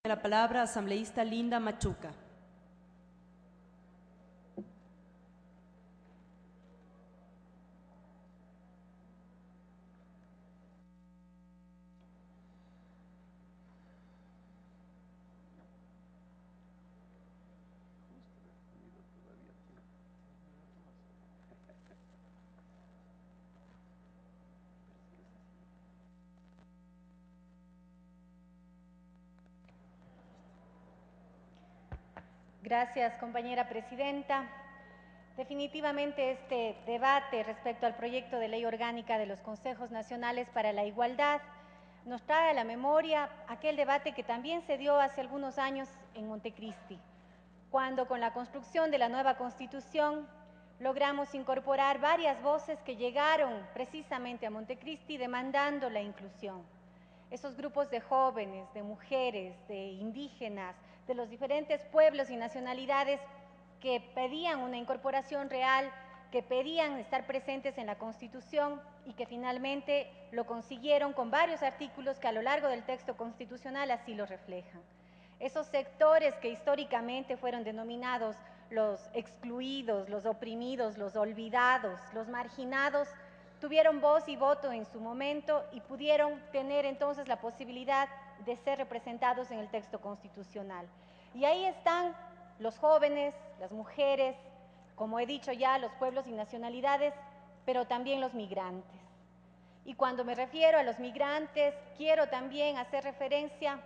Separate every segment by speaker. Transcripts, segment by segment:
Speaker 1: La palabra asambleísta Linda Machuca.
Speaker 2: Gracias, compañera presidenta. Definitivamente este debate respecto al proyecto de ley orgánica de los Consejos Nacionales para la Igualdad nos trae a la memoria aquel debate que también se dio hace algunos años en Montecristi, cuando con la construcción de la nueva Constitución logramos incorporar varias voces que llegaron precisamente a Montecristi demandando la inclusión. Esos grupos de jóvenes, de mujeres, de indígenas, de los diferentes pueblos y nacionalidades que pedían una incorporación real, que pedían estar presentes en la Constitución y que finalmente lo consiguieron con varios artículos que a lo largo del texto constitucional así lo reflejan. Esos sectores que históricamente fueron denominados los excluidos, los oprimidos, los olvidados, los marginados, tuvieron voz y voto en su momento y pudieron tener entonces la posibilidad de ser representados en el texto constitucional. Y ahí están los jóvenes, las mujeres, como he dicho ya, los pueblos y nacionalidades, pero también los migrantes. Y cuando me refiero a los migrantes, quiero también hacer referencia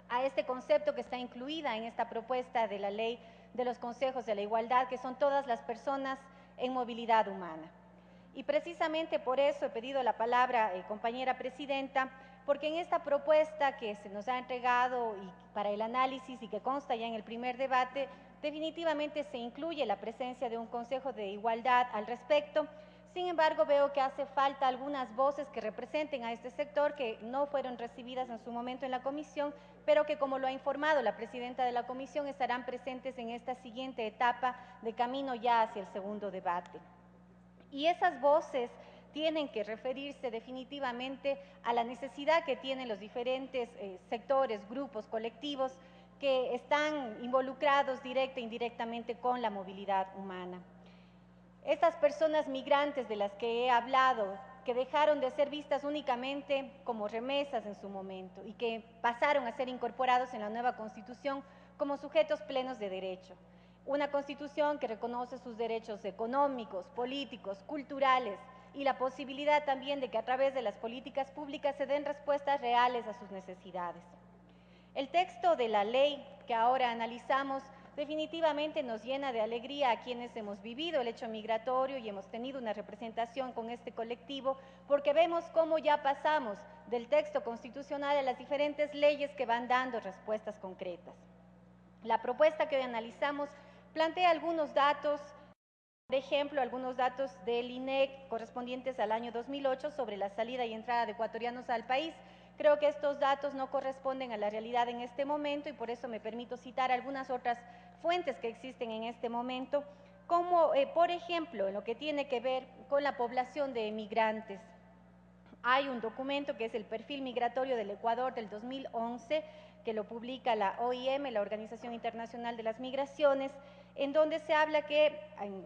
Speaker 2: a este concepto que está incluida en esta propuesta de la ley de los consejos de la igualdad, que son todas las personas en movilidad humana. Y precisamente por eso he pedido la palabra, compañera presidenta, porque en esta propuesta que se nos ha entregado y para el análisis y que consta ya en el primer debate, definitivamente se incluye la presencia de un Consejo de Igualdad al respecto. Sin embargo, veo que hace falta algunas voces que representen a este sector que no fueron recibidas en su momento en la comisión, pero que, como lo ha informado la presidenta de la comisión, estarán presentes en esta siguiente etapa de camino ya hacia el segundo debate. Y esas voces tienen que referirse definitivamente a la necesidad que tienen los diferentes sectores, grupos, colectivos que están involucrados directa e indirectamente con la movilidad humana. Estas personas migrantes de las que he hablado, que dejaron de ser vistas únicamente como remesas en su momento y que pasaron a ser incorporados en la nueva Constitución como sujetos plenos de derecho. Una Constitución que reconoce sus derechos económicos, políticos, culturales y la posibilidad también de que a través de las políticas públicas se den respuestas reales a sus necesidades. El texto de la ley que ahora analizamos definitivamente nos llena de alegría a quienes hemos vivido el hecho migratorio y hemos tenido una representación con este colectivo, porque vemos cómo ya pasamos del texto constitucional a las diferentes leyes que van dando respuestas concretas. La propuesta que hoy analizamos plantea algunos datos, por ejemplo, algunos datos del INEC correspondientes al año 2008 sobre la salida y entrada de ecuatorianos al país. Creo que estos datos no corresponden a la realidad en este momento y por eso me permito citar algunas otras fuentes que existen en este momento, como por ejemplo en lo que tiene que ver con la población de migrantes. Hay un documento que es el Perfil Migratorio del Ecuador del 2011, que lo publica la OIM, la Organización Internacional de las Migraciones, en donde se habla que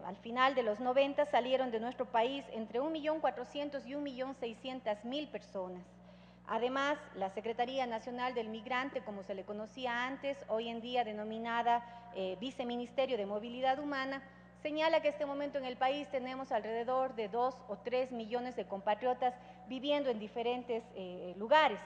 Speaker 2: al final de los 90 salieron de nuestro país entre 1.400.000 y 1.600.000 personas. Además, la Secretaría Nacional del Migrante, como se le conocía antes, hoy en día denominada Viceministerio de Movilidad Humana, señala que en este momento en el país tenemos alrededor de 2 o 3 millones de compatriotas viviendo en diferentes lugares.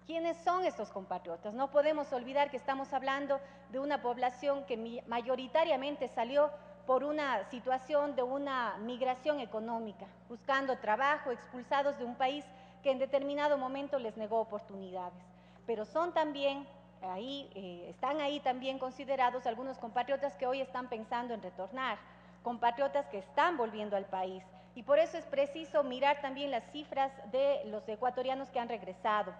Speaker 2: ¿Quiénes son estos compatriotas? No podemos olvidar que estamos hablando de una población que mayoritariamente salió por una situación de una migración económica, buscando trabajo, expulsados de un país que en determinado momento les negó oportunidades. Pero son también están ahí también considerados algunos compatriotas que hoy están pensando en retornar, compatriotas que están volviendo al país. Y por eso es preciso mirar también las cifras de los ecuatorianos que han regresado.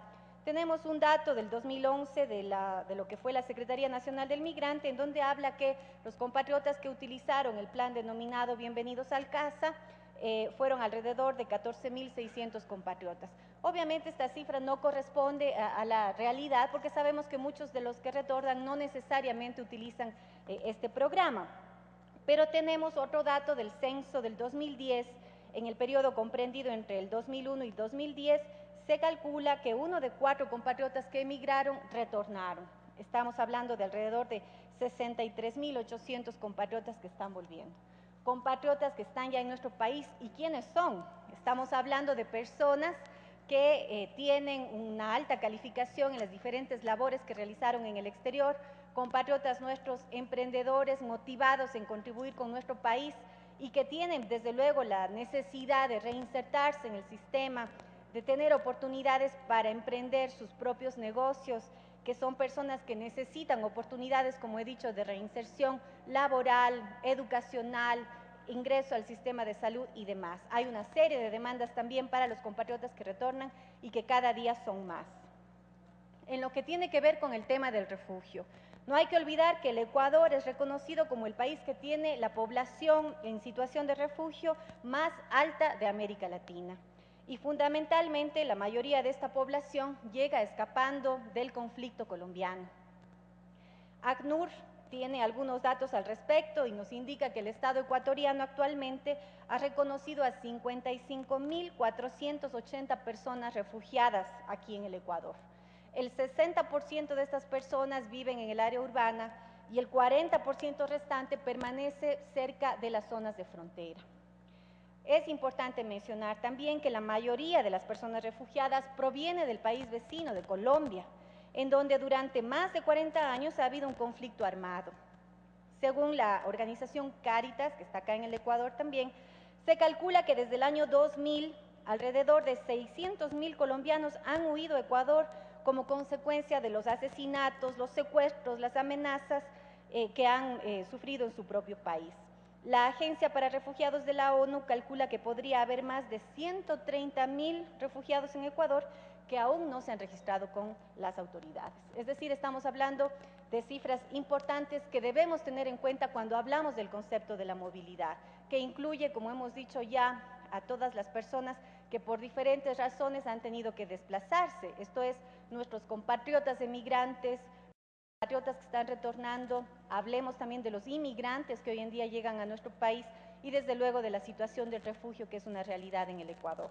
Speaker 2: Tenemos un dato del 2011 de lo que fue la Secretaría Nacional del Migrante, en donde habla que los compatriotas que utilizaron el plan denominado Bienvenidos al Casa fueron alrededor de 14.600 compatriotas. Obviamente esta cifra no corresponde a la realidad porque sabemos que muchos de los que retornan no necesariamente utilizan este programa. Pero tenemos otro dato del censo del 2010, en el periodo comprendido entre el 2001 y 2010, se calcula que 1 de 4 compatriotas que emigraron retornaron. Estamos hablando de alrededor de 63.800 compatriotas que están volviendo. Compatriotas que están ya en nuestro país. ¿Y quiénes son? Estamos hablando de personas que tienen una alta calificación en las diferentes labores que realizaron en el exterior, compatriotas nuestros emprendedores motivados en contribuir con nuestro país y que tienen desde luego la necesidad de reinsertarse en el sistema, de tener oportunidades para emprender sus propios negocios, que son personas que necesitan oportunidades, como he dicho, de reinserción laboral, educacional, ingreso al sistema de salud y demás. Hay una serie de demandas también para los compatriotas que retornan y que cada día son más. En lo que tiene que ver con el tema del refugio, no hay que olvidar que el Ecuador es reconocido como el país que tiene la población en situación de refugio más alta de América Latina. Y fundamentalmente la mayoría de esta población llega escapando del conflicto colombiano. ACNUR tiene algunos datos al respecto y nos indica que el Estado ecuatoriano actualmente ha reconocido a 55.480 personas refugiadas aquí en el Ecuador. El 60% de estas personas viven en el área urbana y el 40% restante permanece cerca de las zonas de frontera. Es importante mencionar también que la mayoría de las personas refugiadas proviene del país vecino, de Colombia, en donde durante más de 40 años ha habido un conflicto armado. Según la organización Cáritas, que está acá en el Ecuador también, se calcula que desde el año 2000 alrededor de 600.000 colombianos han huido a Ecuador como consecuencia de los asesinatos, los secuestros, las amenazas que han sufrido en su propio país. La Agencia para Refugiados de la ONU calcula que podría haber más de 130.000 refugiados en Ecuador que aún no se han registrado con las autoridades. Es decir, estamos hablando de cifras importantes que debemos tener en cuenta cuando hablamos del concepto de la movilidad, que incluye, como hemos dicho ya, a todas las personas que por diferentes razones han tenido que desplazarse. Esto es, nuestros compatriotas emigrantes, compatriotas que están retornando, hablemos también de los inmigrantes que hoy en día llegan a nuestro país y desde luego de la situación del refugio que es una realidad en el Ecuador.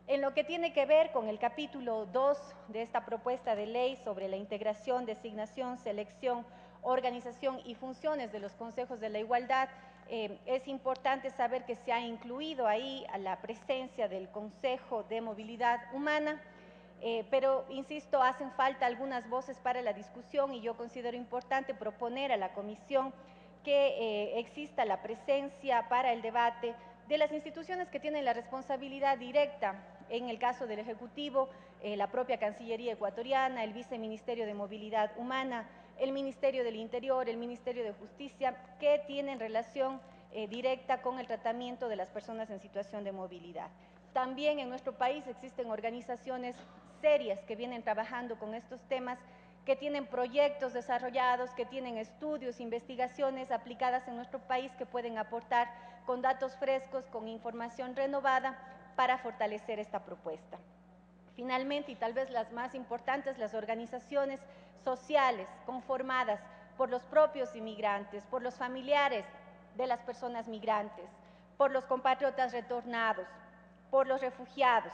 Speaker 2: En lo que tiene que ver con el capítulo 2 de esta propuesta de ley sobre la integración, designación, selección, organización y funciones de los consejos de la igualdad, es importante saber que se ha incluido ahí a la presencia del Consejo de Movilidad Humana, pero insisto, hacen falta algunas voces para la discusión y yo considero importante proponer a la Comisión que exista la presencia para el debate de las instituciones que tienen la responsabilidad directa, en el caso del Ejecutivo, la propia Cancillería ecuatoriana, el Viceministerio de Movilidad Humana, el Ministerio del Interior, el Ministerio de Justicia, que tienen relación directa con el tratamiento de las personas en situación de movilidad. También en nuestro país existen organizaciones serias que vienen trabajando con estos temas, que tienen proyectos desarrollados, que tienen estudios, investigaciones aplicadas en nuestro país que pueden aportar con datos frescos, con información renovada para fortalecer esta propuesta. Finalmente, y tal vez las más importantes, las organizaciones sociales conformadas por los propios inmigrantes, por los familiares de las personas migrantes, por los compatriotas retornados, por los refugiados,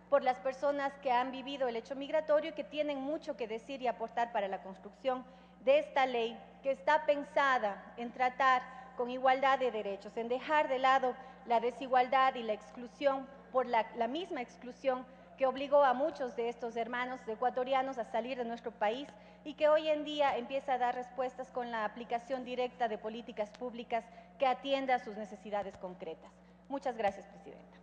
Speaker 2: por las personas que han vivido el hecho migratorio y que tienen mucho que decir y aportar para la construcción de esta ley que está pensada en tratar con igualdad de derechos, en dejar de lado la desigualdad y la exclusión por la misma exclusión que obligó a muchos de estos hermanos ecuatorianos a salir de nuestro país y que hoy en día empieza a dar respuestas con la aplicación directa de políticas públicas que atienda a sus necesidades concretas. Muchas gracias, Presidenta.